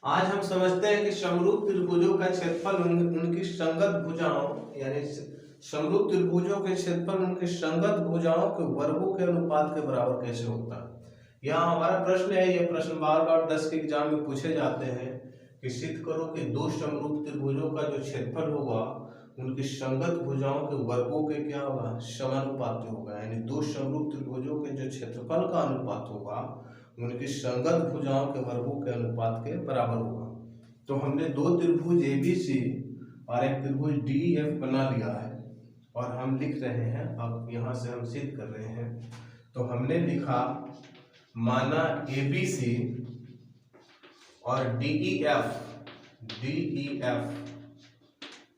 आज हम समझते हैं कि समरूप त्रिभुजों का क्षेत्रफल उनकी संगत भुजाओं यानी समरूप त्रिभुजों के क्षेत्रफल उनकी संगत भुजाओं के वर्गों के अनुपात के बराबर कैसे होता है। यहाँ हमारा प्रश्न है, यह प्रश्न बार बार 10 के एग्जाम में पूछे जाते हैं कि सिद्ध करो कि दो समरूप त्रिभुजों का जो क्षेत्रफल होगा उनकी संगत भुजाओं के वर्गों के क्या होगा, समानुपाती होगा। यानी दो समरूप त्रिभुजों के जो क्षेत्रफल का अनुपात होगा उनकी संगत भुजाओं के वर्गों के अनुपात के बराबर होगा। तो हमने दो त्रिभुज ABC और एक त्रिभुज DEF बना लिया है और हम लिख रहे हैं, अब यहाँ से हम सिद्ध कर रहे हैं। तो हमने लिखा, माना ABC और DEF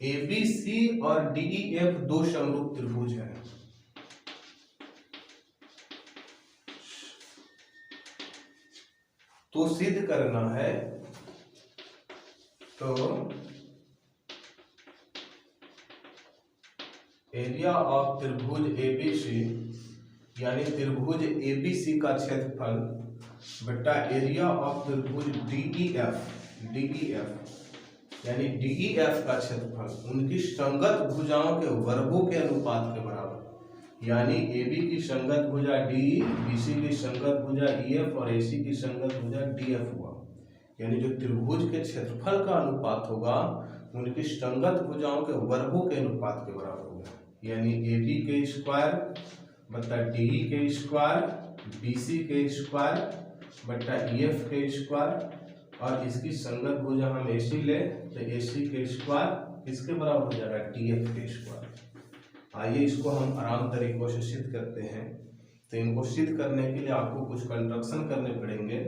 ABC और DEF दो समरूप त्रिभुज हैं। तो सिद्ध करना है, तो एरिया ऑफ त्रिभुज ABC यानी त्रिभुज ABC का क्षेत्रफल बटा एरिया ऑफ त्रिभुज DEF यानी DEF का क्षेत्रफल उनकी संगत भुजाओं के वर्गों के अनुपात के बराबर। यानी AB की संगत भुजा DE, BC की संगत भुजा EF और AC की संगत भुजा DF हुआ। यानी जो त्रिभुज के क्षेत्रफल का अनुपात होगा उनकी संगत भुजाओं के वर्गों के अनुपात के बराबर होगा। यानी AB के स्क्वायर बटा DE के स्क्वायर, BC के स्क्वायर बटा EF के स्क्वायर, और इसकी संगत भुजा हम AC ले तो AC के स्क्वायर किसके बराबर हो जाएगा, DF के स्क्वायर। आइए इसको हम आराम तरीकों से सिद्ध करते हैं। तो इनको सिद्ध करने के लिए आपको कुछ कंस्ट्रक्शन करने पड़ेंगे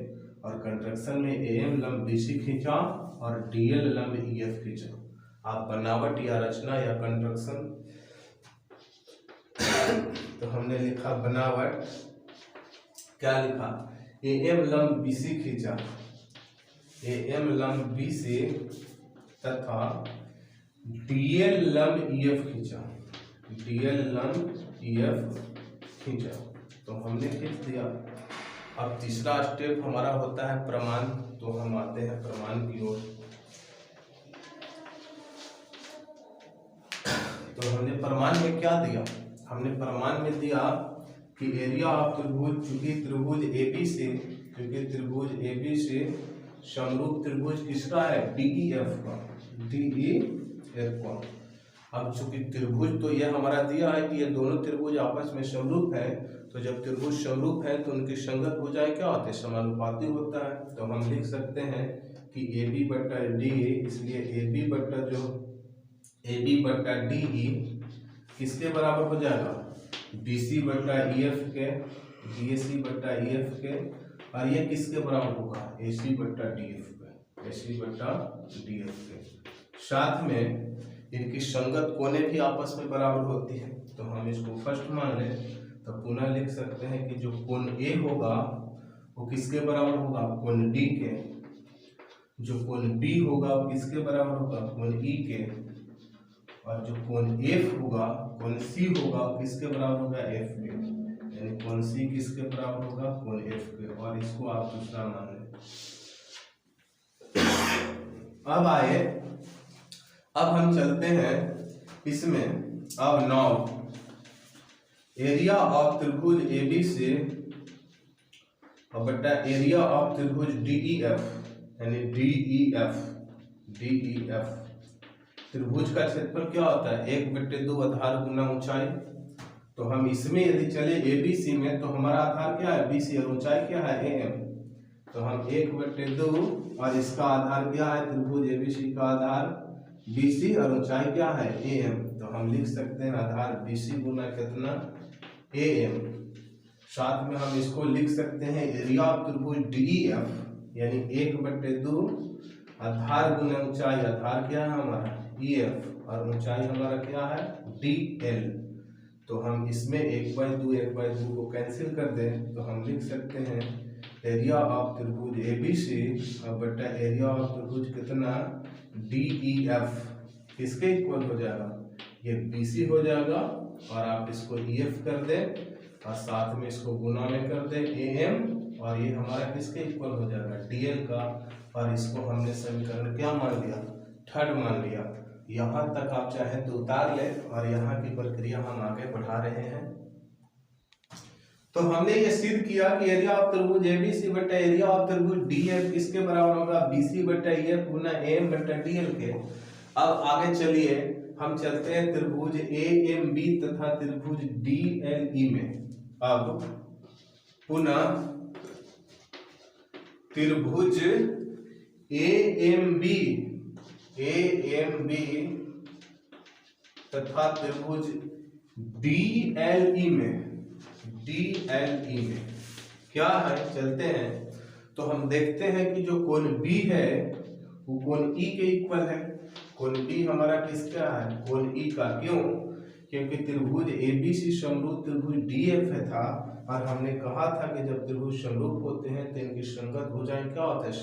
और कंस्ट्रक्शन में AM लंब BC खींचा और DL लंब EF खींचा। आप बनावट या रचना या कंस्ट्रक्शन तो हमने लिखा बनावट, क्या लिखा, AM लंब BC खींचा, AM लंब BC तथा DL लंब EF खींचा, DL लंब EF खींचा। तो हमने खींच दिया। अब तीसरा स्टेप हमारा होता है प्रमाण। तो हम आते हैं प्रमाण की ओर। तो हमने प्रमाण में क्या दिया, हमने प्रमाण में दिया कि एरिया ऑफ त्रिभुज, चूंकि त्रिभुज ABC समरूप त्रिभुज किसका है, DEF का। अब चूंकि त्रिभुज तो यह हमारा दिया है कि ये दोनों त्रिभुज आपस में समरूप है, तो जब त्रिभुज समरूप है तो उनकी संगत भुजाएं क्या होते हैं, समानुपाती होता है। तो हम लिख सकते हैं कि AB बटा DE, इसलिए AB बटा DE किसके बराबर हो जाएगा, BC बटा EF के, BAC बटा EF के, और ये किसके बराबर होगा, AC बटा DF के। साथ में इनकी संगत कोने भी आपस में बराबर होती है। तो हम इसको फर्स्ट मान लें तो पुनः लिख सकते हैं कि जो कोण A होगा वो किसके बराबर होगा, कोण D के। जो कोण B होगा वो किसके बराबर होगा, कोण E के। और जो कोण F होगा, कोण C होगा, किसके बराबर होगा, F के। यानी कोण C किसके बराबर होगा, कोण F के। और इसको आप दूसरा मान लें। अब हम चलते हैं इसमें। अब नाउ एरिया ऑफ त्रिभुज ABC और बटा एरिया ऑफ त्रिभुज DEF यानी DEF त्रिभुज का क्षेत्रफल क्या होता है, 1/2 आधार गुना ऊंचाई। तो हम इसमें यदि चले ABC में तो हमारा आधार क्या है, BC, और ऊंचाई क्या है, AM। तो हम 1/2 और इसका आधार क्या है, त्रिभुज ABC का आधार BC और ऊंचाई क्या है, AM। तो हम लिख सकते हैं आधार BC गुना कितना, AM। साथ में हम इसको लिख सकते हैं एरिया ऑफ त्रिभुज DEF यानी 1/2 आधार गुना ऊंचाई, आधार क्या है हमारा EF, और ऊंचाई हमारा क्या है DL। तो हम इसमें 1/2 को कैंसिल कर दें तो हम लिख सकते हैं एरिया ऑफ त्रिभुज ABC और बटा एरिया ऑफ त्रिभुज कितना, DEF किसके इक्वल हो जाएगा, ये BC हो जाएगा। और आप इसको EF कर दें और साथ में इसको गुना में कर दें AM, और ये हमारा किसके इक्वल हो जाएगा, DL का। और इसको हमने समीकरण क्या मान लिया, थर्ड मान लिया। यहाँ तक आप चाहे तो उतार ले और यहाँ की प्रक्रिया हम आगे बढ़ा रहे हैं। तो हमने ये सिद्ध किया कि एरिया ऑफ त्रिभुज एबीसी बटा एरिया ऑफ त्रिभुज डीएफ किसके बराबर होगा, बीसी बटा ईएफ गुना एम बटा डीएल के। अब आगे चलिए हम चलते हैं त्रिभुज एएमबी तथा त्रिभुज डीएलई में। अब पुनः त्रिभुज एएमबी तथा त्रिभुज डीएलई में क्या है, चलते हैं तो हम देखते हैं कि जो कोण बी है वो कोण ई के इक्वल है। कोण बी हमारा किसका है, कोण ई का। क्यों, क्योंकि त्रिभुज एबीसी समरूप त्रिभुज डीएफ है था और हमने कहा था कि जब त्रिभुज समरूप होते हैं तो इनकी संगत भुजाएं क्या होता है,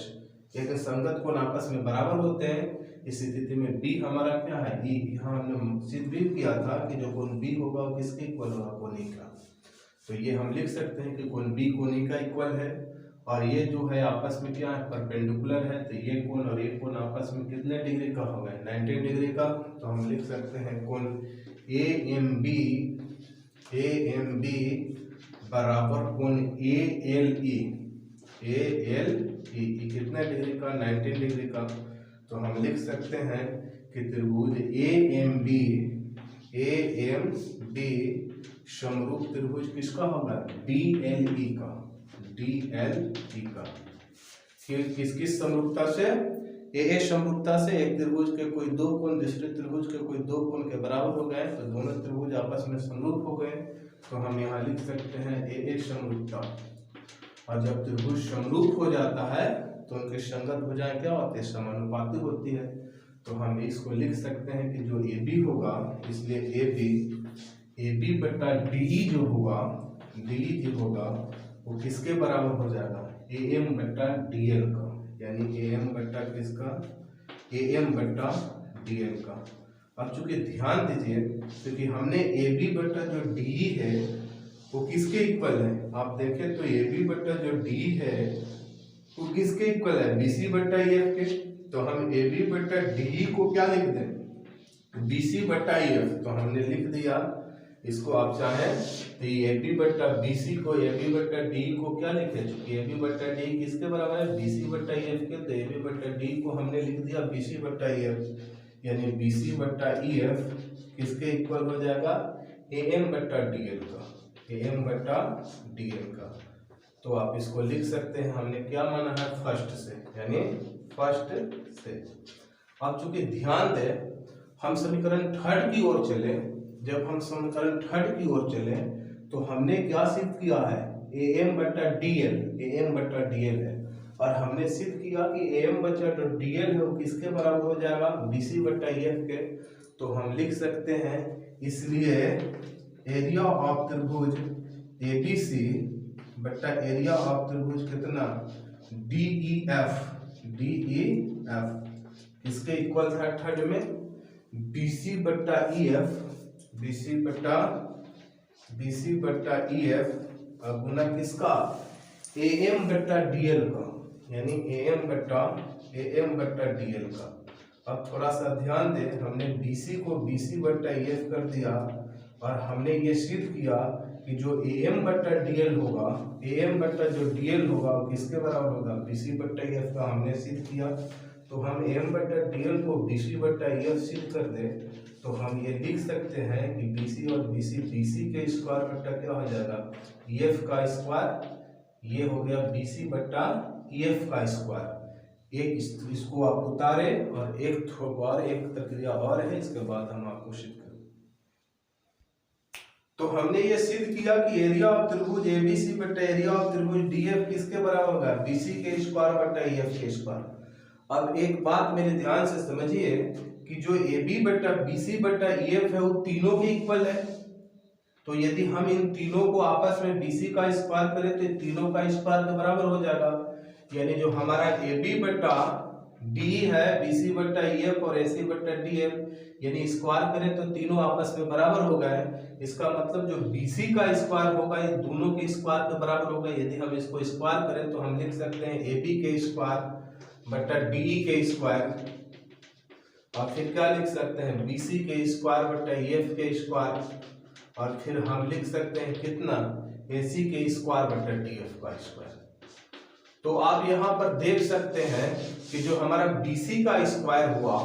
एक संगत कोण आपस में बराबर होते हैं। इस स्थिति में बी हमारा क्या है, ई। यहाँ हमने सिद्ध भी किया था कि जो कोण बी होगा वो किसके इक्वल होगा, कोण ई का। तो ये हम लिख सकते हैं कि कोण बी कोण ई का इक्वल है और ये जो है आपस में क्या है, परपेंडिकुलर है। तो ये कोण और ये कोण आपस में कितने डिग्री का होगा, 90 डिग्री का। तो हम लिख सकते हैं कोण एएमबी बराबर कोण एएलई कितने डिग्री का, 90 डिग्री का। तो हम लिख सकते हैं कि त्रिभुज एएमबी समरूप त्रिभुज किसका होगा, डीएलई का। किस समरूपता से, ए समरूपता से। एक त्रिभुज के कोई दो कोण दूसरे त्रिभुज के कोई दो कोण के बराबर हो गए तो दोनों त्रिभुज आपस में समरूप हो गए। तो हम यहाँ लिख सकते हैं ए समरूपता। और जब त्रिभुज समरूप हो जाता है तो उनके संगत भुजाएं क्या होती है, समानुपाती होती है। तो हम इसको लिख सकते हैं कि जो ए बी होगा, इसलिए ए बी बटा डी जो होगा वो किसके बराबर हो जाएगा, ए एम बटा डी एल का। यानी ए एम बटा किसका, ए एम बटा डी एल का। अब चूंकि ध्यान दीजिए क्योंकि हमने ए बी बटा जो डी है वो किसके इक्वल है, आप देखें तो ए बी बटा जो डी है वो किसके इक्वल है, बी सी बटा ई एफ के। तो हम ए बी बटा डी को क्या लिख दें, बी सी बटा ई एफ। तो हमने लिख दिया इसको, आप चाहें तो ए बी बटा बी सी को, ए बी बटा डी को क्या लिखे, चूंकि ए बी बटा डी किसके बराबर है, बी सी बटा ई एफ के। तो ए बी बटा डी को हमने लिख दिया बी सी बटा ई एफ। यानी बी सी बटा ई एफ किसके इक्वल हो जाएगा, ए एम बटा डी एल का, ए एम बटा डी एल का। तो आप इसको लिख सकते हैं, हमने क्या माना है, फर्स्ट से, यानी फर्स्ट से। अब चूंकि ध्यान दें हम समीकरण थर्ड की ओर चले, जब हम समीकरण थर्ड की ओर चले तो हमने क्या सिद्ध किया है, ए एम बटा डी एल, ए एम बटा डी एल है। और हमने सिद्ध किया कि ए एम बटा जो डी एल है वो किसके बराबर हो जाएगा, बी सी बटा ई एफ के। तो हम लिख सकते हैं, इसलिए एरिया ऑफ त्रिभुज ए बी सी बटा एरिया ऑफ त्रिभुज कितना, डी ई एफ किसके इक्वल था थर्ड में, बी सी बटा ई एफ, बी सी बटा ई एफ का गुना किसका, ए एम बटा डी एल का। यानी ए एम बटा डी एल का। अब थोड़ा सा ध्यान दें, हमने बी सी को बी सी बटा ई एफ कर दिया और हमने ये सिद्ध किया कि जो ए एम बटा डी एल होगा, ए एम बटा जो डी एल होगा वो किसके बराबर होगा, बी सी बटा ई एफ का हमने सिद्ध किया। तो हम ए एम बटा डी एल को बी सी बटा ई एफ सिद्ध कर दें तो हम ये लिख सकते हैं कि बी सी और बी सी के स्क्वायर बटा क्या हो जाएगा, ई एफ का स्क्वायर। ये हो गया बी सी बटा ई एफ का स्क्वायर। एक इसको आप उतारे और एक प्रक्रिया और है, इसके बाद हम आपको सिद्ध करें। तो हमने ये सिद्ध किया कि एरिया ऑफ त्रिभुज एबीसी बटा एरिया ऑफ त्रिभुज डीएफ किसके बराबर होगा, बीसी के स्क्वायर बटा ईएफ के स्क्वायर। अब एक बात मेरे ध्यान से समझिए कि जो ए बी बटा बी सी बटा ई एफ है वो तीनों के इक्वल है। तो यदि हम इन तीनों को आपस में बी सी का स्क्वायर करें तो तीनों का स्क्वायर के बराबर हो जाएगा। यानी जो हमारा ए बी बटा डी है, बी सी बटा ई एफ और ए सी बटा डी एफ, यानी स्क्वायर करें तो तीनों आपस में बराबर हो गए। इसका मतलब जो बी सी का स्क्वायर होगा ये दोनों के स्क्वायर के बराबर होगा। यदि हम इसको स्क्वायर करें तो हम लिख सकते हैं ए बी के स्क्वायर बटा डी के स्क्वायर, और फिर क्या लिख सकते हैं BC के स्क्वायर बटा EF के स्क्वायर, और फिर हम लिख सकते हैं कितना AC के स्क्वायर बटा DF का स्क्वायर। तो आप यहाँ पर देख सकते हैं कि जो हमारा BC का स्क्वायर हुआ,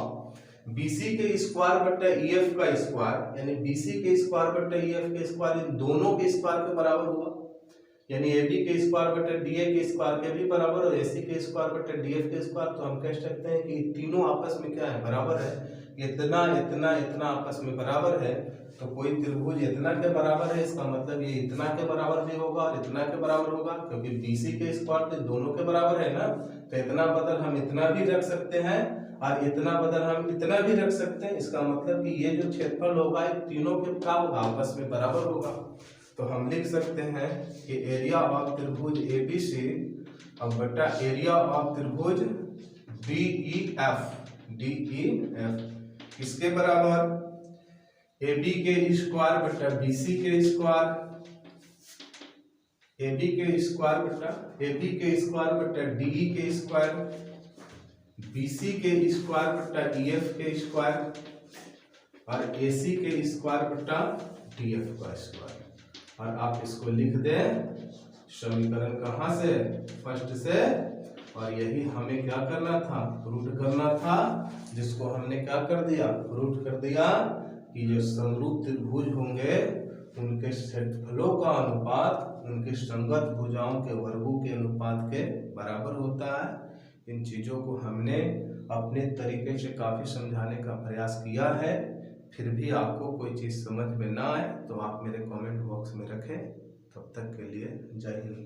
BC के स्क्वायर बटा EF का स्क्वायर, यानी BC के स्क्वायर बटा EF के स्क्वायर, इन दोनों के स्क्वायर के बराबर हुआ, यानी AB के स्क्वायर बटा DA के स्क्वायर के भी बराबर और AC के स्क्वायर बटा DF के स्क्वायर। तो हम कह सकते हैं कि तीनों आपस में क्या है, बराबर है। इतना इतना इतना आपस में बराबर है, तो कोई त्रिभुज इतना के बराबर है, इसका मतलब ये इतना के बराबर भी होगा और इतना के बराबर होगा, क्योंकि BC के स्क्वायर तो दोनों के बराबर है ना। तो इतना बदल हम इतना भी रख सकते हैं और इतना बदल हम इतना भी रख सकते हैं। इसका मतलब कि ये जो क्षेत्रफल होगा तीनों के क्या होगा, आपस में बराबर होगा। तो हम लिख सकते हैं कि एरिया ऑफ त्रिभुज ABC और बटा एरिया ऑफ त्रिभुज DEF किसके बराबर, AB के स्क्वायर बटा BC के स्क्वायर, AB के स्क्वायर बटा DE के स्क्वायर, BC के स्क्वायर बटा EF के स्क्वायर और AC के स्क्वायर बटा DF का स्क्वायर। और आप इसको लिख दें समीकरण कहाँ से, फर्स्ट से, और यही हमें क्या करना था, प्रूफ करना था, जिसको हमने क्या कर दिया, प्रूफ कर दिया कि जो समरूप त्रिभुज होंगे उनके क्षेत्रफलों का अनुपात उनके संगत भुजाओं के वर्गों के अनुपात के बराबर होता है। इन चीजों को हमने अपने तरीके से काफी समझाने का प्रयास किया है। फिर भी आपको कोई चीज समझ में ना आए तो आप मेरे कमेंट बॉक्स में रखें। तब तक के लिए जय हिंद।